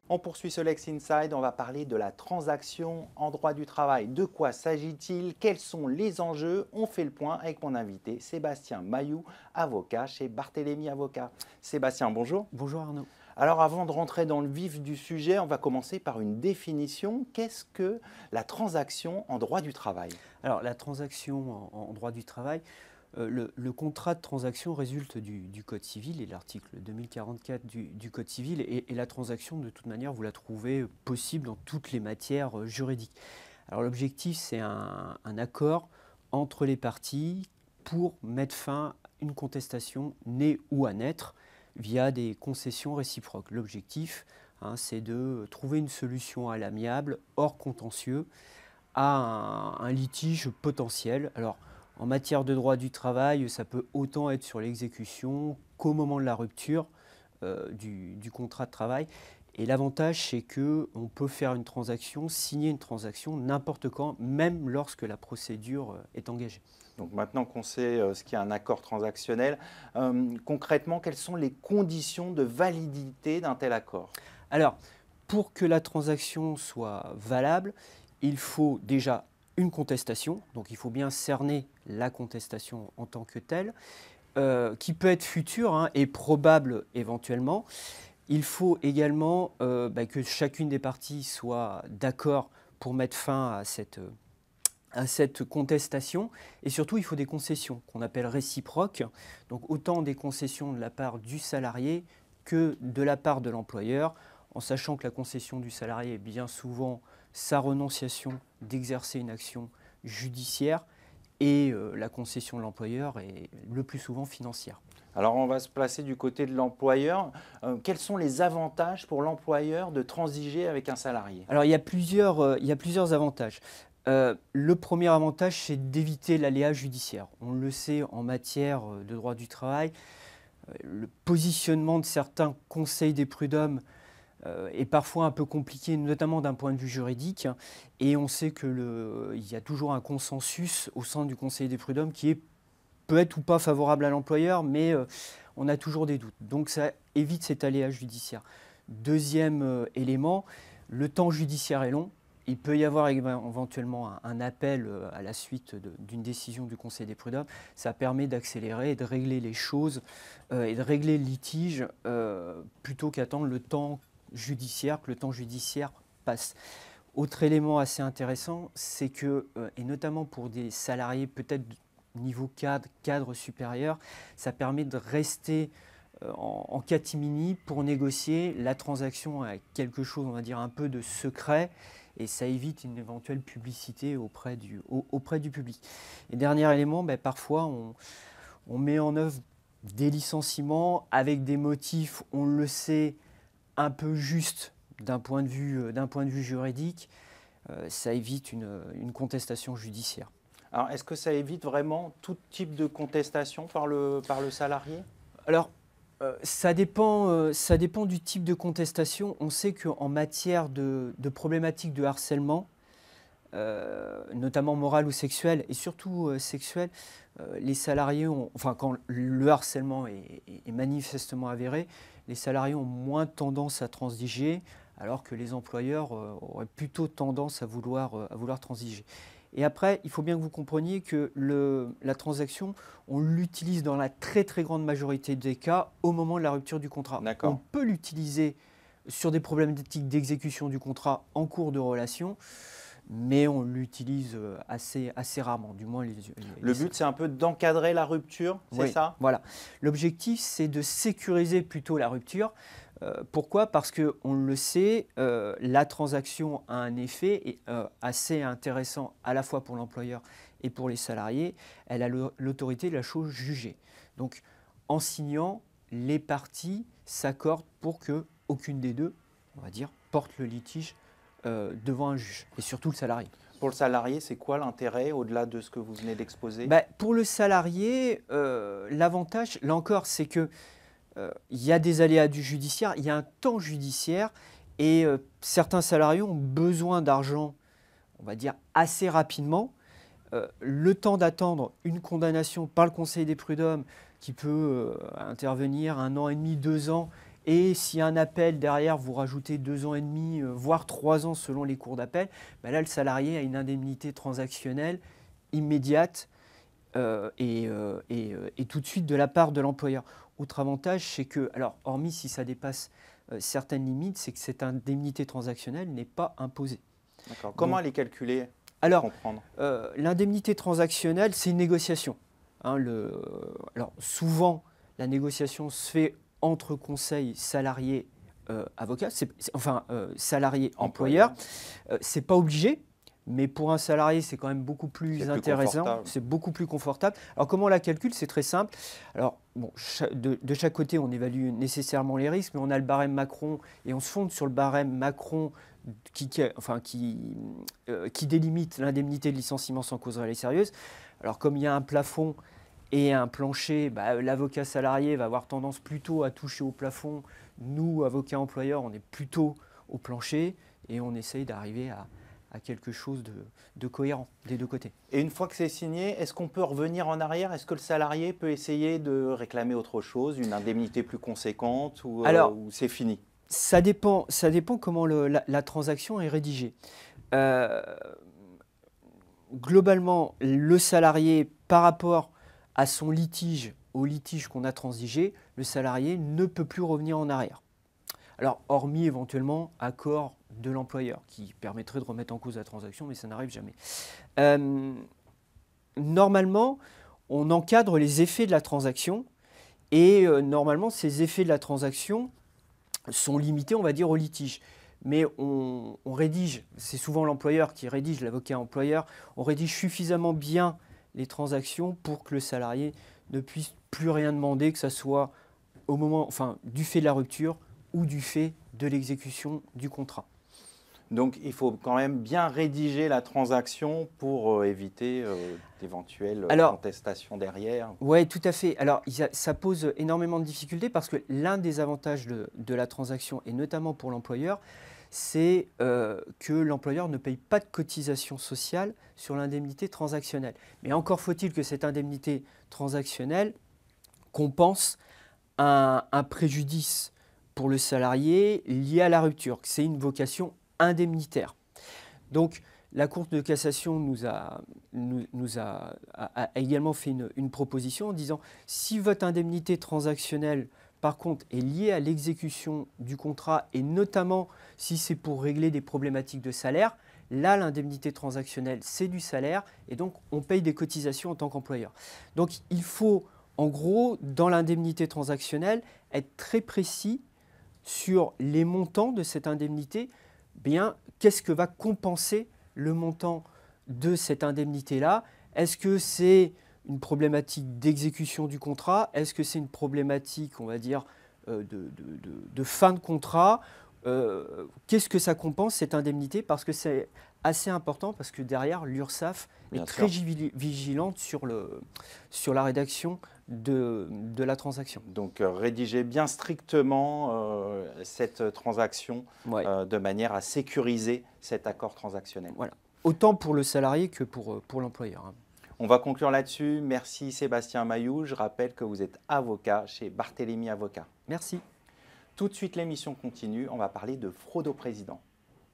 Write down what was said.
On poursuit ce Lex Inside, on va parler de la transaction en droit du travail. De quoi s'agit-il? Quels sont les enjeux? On fait le point avec mon invité Sébastien Mailloux, avocat chez Barthélémy Avocat. Sébastien, bonjour. Bonjour Arnaud. Alors avant de rentrer dans le vif du sujet, on va commencer par une définition. Qu'est-ce que la transaction en droit du travail? Alors la transaction en droit du travail, le contrat de transaction résulte du Code civil et l'article 2044 du Code civil et la transaction de toute manière vous la trouvez possible dans toutes les matières juridiques. Alors l'objectif c'est un accord entre les parties pour mettre fin à une contestation née ou à naître via des concessions réciproques. L'objectif c'est de trouver une solution à l'amiable hors contentieux à un litige potentiel. Alors, en matière de droit du travail, ça peut autant être sur l'exécution qu'au moment de la rupture du contrat de travail. Et l'avantage, c'est qu'on peut faire une transaction, signer une transaction n'importe quand, même lorsque la procédure est engagée. Donc maintenant qu'on sait ce qu'est un accord transactionnel, concrètement, quelles sont les conditions de validité d'un tel accord? Alors, pour que la transaction soit valable, il faut déjà une contestation, donc il faut bien cerner la contestation en tant que telle, qui peut être future et probable éventuellement. Il faut également que chacune des parties soit d'accord pour mettre fin à cette contestation. Et surtout, il faut des concessions qu'on appelle réciproques. Donc autant des concessions de la part du salarié que de la part de l'employeur, en sachant que la concession du salarié est bien souvent sa renonciation d'exercer une action judiciaire et la concession de l'employeur est le plus souvent financière. Alors on va se placer du côté de l'employeur. Quels sont les avantages pour l'employeur de transiger avec un salarié? Alors il y a plusieurs avantages. Le premier avantage, c'est d'éviter l'aléa judiciaire. On le sait en matière de droit du travail, le positionnement de certains conseils des prud'hommes est parfois un peu compliqué, notamment d'un point de vue juridique. Et on sait qu'il y a toujours un consensus au sein du conseil des prud'hommes qui peut être ou pas favorable à l'employeur, mais on a toujours des doutes. Donc ça évite cet aléa judiciaire. Deuxième élément, le temps judiciaire est long. Il peut y avoir éventuellement un appel à la suite d'une décision du Conseil des prud'hommes. Ça permet d'accélérer et de régler les choses et de régler le litige plutôt qu'attendre le temps judiciaire, que le temps judiciaire passe. Autre élément assez intéressant, c'est que, et notamment pour des salariés peut-être niveau cadre supérieur, ça permet de rester en catimini pour négocier la transaction avec quelque chose, on va dire, un peu de secret, et ça évite une éventuelle publicité auprès du public. Et dernier élément, parfois on met en œuvre des licenciements avec des motifs, on le sait, un peu justes d'un point de vue juridique. Ça évite une contestation judiciaire. Alors est-ce que ça évite vraiment tout type de contestation par le salarié? Alors, ça dépend du type de contestation. On sait qu'en matière de problématiques de harcèlement, notamment moral ou sexuel, et surtout sexuel, les salariés quand le harcèlement est manifestement avéré, les salariés ont moins tendance à transiger, alors que les employeurs auraient plutôt tendance à vouloir transiger. Et après, il faut bien que vous compreniez que la transaction, on l'utilise dans la très très grande majorité des cas au moment de la rupture du contrat. On peut l'utiliser sur des problématiques d'exécution du contrat en cours de relation, mais on l'utilise assez rarement, du moins Le but, c'est un peu d'encadrer la rupture, c'est ça? Voilà. L'objectif, c'est de sécuriser plutôt la rupture. Pourquoi? Parce qu'on le sait, la transaction a un effet assez intéressant à la fois pour l'employeur et pour les salariés. Elle a l'autorité de la chose jugée. Donc, en signant, les parties s'accordent pour qu'aucune des deux, on va dire, porte le litige devant un juge, et surtout le salarié. Pour le salarié, c'est quoi l'intérêt au-delà de ce que vous venez d'exposer? Pour le salarié, l'avantage, là encore, c'est que il y a des aléas du judiciaire, il y a un temps judiciaire et certains salariés ont besoin d'argent, on va dire, assez rapidement. Le temps d'attendre une condamnation par le Conseil des prud'hommes qui peut intervenir 1 an et demi, 2 ans, et si un appel derrière, vous rajoutez 2 ans et demi, voire 3 ans selon les cours d'appel, ben là, le salarié a une indemnité transactionnelle immédiate et tout de suite de la part de l'employeur. Autre avantage, c'est que, alors hormis si ça dépasse certaines limites, c'est que cette indemnité transactionnelle n'est pas imposée. D'accord. Comment elle est calculée? Alors, l'indemnité transactionnelle, c'est une négociation. Hein, alors, souvent, la négociation se fait entre conseil salarié avocat, salarié employeur. C'est pas obligé, mais pour un salarié, c'est quand même beaucoup plus intéressant. C'est beaucoup plus confortable. Alors, comment on la calcule? C'est très simple. Alors, bon, de chaque côté, on évalue nécessairement les risques, mais on a le barème Macron et on se fonde sur le barème Macron qui délimite l'indemnité de licenciement sans cause réelle et sérieuse. Alors, comme il y a un plafond et un plancher, l'avocat salarié va avoir tendance plutôt à toucher au plafond. Nous, avocats employeurs, on est plutôt au plancher et on essaye d'arriver à quelque chose de cohérent des deux côtés. Et une fois que c'est signé, est-ce qu'on peut revenir en arrière? Est-ce que le salarié peut essayer de réclamer autre chose, une indemnité plus conséquente ou c'est fini? Ça dépend comment la transaction est rédigée. Globalement, le salarié, par rapport à son litige, au litige qu'on a transigé, le salarié ne peut plus revenir en arrière. Alors, hormis éventuellement accord de l'employeur qui permettrait de remettre en cause la transaction, mais ça n'arrive jamais. Normalement, on encadre les effets de la transaction et normalement, ces effets de la transaction sont limités, on va dire, au litige. Mais on rédige, c'est souvent l'employeur qui rédige, l'avocat employeur, on rédige suffisamment bien les transactions pour que le salarié ne puisse plus rien demander, que ce soit au moment, du fait de la rupture ou du fait de l'exécution du contrat. Donc, il faut quand même bien rédiger la transaction pour éviter d'éventuelles contestations derrière. Oui, tout à fait. Alors, ça pose énormément de difficultés parce que l'un des avantages de la transaction, et notamment pour l'employeur, c'est que l'employeur ne paye pas de cotisation sociale sur l'indemnité transactionnelle. Mais encore faut-il que cette indemnité transactionnelle compense un préjudice pour le salarié lié à la rupture. C'est une vocation indemnitaire. Donc, la Cour de cassation nous a également fait une proposition en disant si votre indemnité transactionnelle, par contre, est liée à l'exécution du contrat et notamment si c'est pour régler des problématiques de salaire, là, l'indemnité transactionnelle, c'est du salaire et donc on paye des cotisations en tant qu'employeur. Donc, il faut, en gros, dans l'indemnité transactionnelle, être très précis sur les montants de cette indemnité. Bien, qu'est-ce que va compenser le montant de cette indemnité-là? Est-ce que c'est une problématique d'exécution du contrat? Est-ce que c'est une problématique, on va dire, de fin de contrat? Qu'est-ce que ça compense, cette indemnité? Parce que c'est assez important, parce que derrière, l'URSSAF est très vigilante sur la rédaction de la transaction. Donc, rédiger bien strictement cette transaction de manière à sécuriser cet accord transactionnel. Voilà. Autant pour le salarié que pour l'employeur. Hein. On va conclure là-dessus. Merci Sébastien Mailloux. Je rappelle que vous êtes avocat chez Barthélémy Avocats. Merci. Tout de suite, l'émission continue. On va parler de fraude au président.